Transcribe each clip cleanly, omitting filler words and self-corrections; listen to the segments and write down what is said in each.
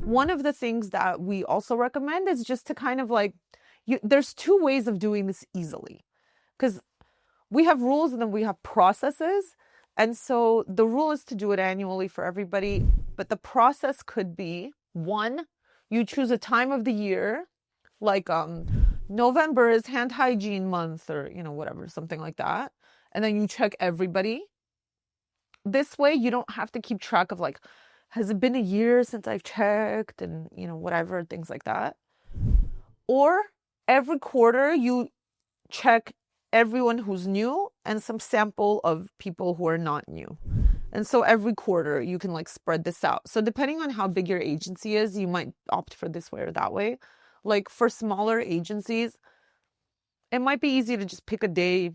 One of the things that we also recommend is just to kind of like, there's two ways of doing this easily, because we have rules and then we have processes. And so the rule is to do it annually for everybody, but the process could be, one, you choose a time of the year, like November is hand hygiene month, or whatever, something like that. And then you check everybody. This way you don't have to keep track of like, has it been a year since I've checked, and whatever, things like that. Or every quarter you check everyone who's new and some sample of people who are not new. And so every quarter you can like spread this out. So depending on how big your agency is, you might opt for this way or that way. Like for smaller agencies, it might be easy to just pick a day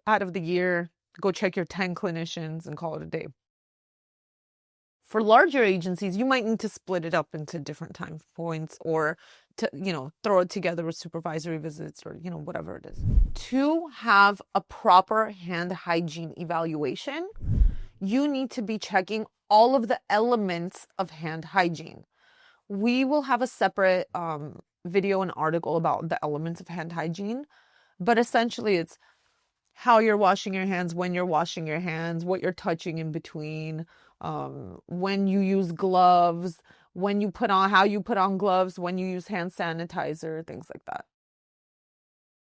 out of the year, go check your 10 clinicians and call it a day. For larger agencies, you might need to split it up into different time points, or to, throw it together with supervisory visits, or, whatever it is. To have a proper hand hygiene evaluation, you need to be checking all of the elements of hand hygiene. We will have a separate video and article about the elements of hand hygiene, but essentially it's how you're washing your hands, when you're washing your hands, what you're touching in between, when you use gloves, how you put on gloves, when you use hand sanitizer, things like that.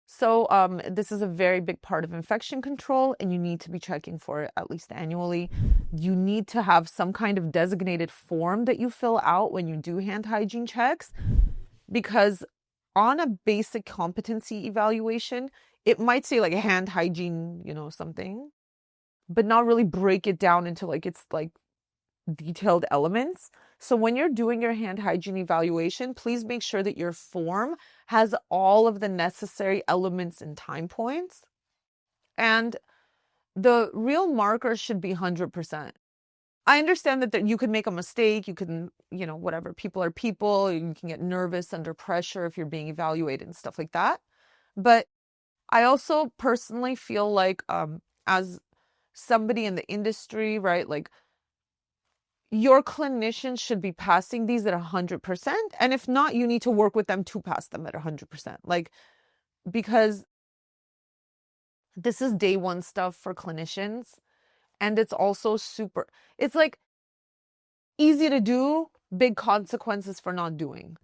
So this is a very big part of infection control, and you need to be checking for it at least annually. You need to have some kind of designated form that you fill out when you do hand hygiene checks, because on a basic competency evaluation, it might say like hand hygiene, something, but not really break it down into like it's like detailed elements. So when you're doing your hand hygiene evaluation, please make sure that your form has all of the necessary elements and time points. And the real marker should be 100%. I understand that you could make a mistake. You can, whatever, people are people. You can get nervous under pressure if you're being evaluated and stuff like that. But I also personally feel like as somebody in the industry, right, like your clinicians should be passing these at 100%. And if not, you need to work with them to pass them at 100%. Like, because this is day one stuff for clinicians. And it's also it's like easy to do, big consequences for not doing.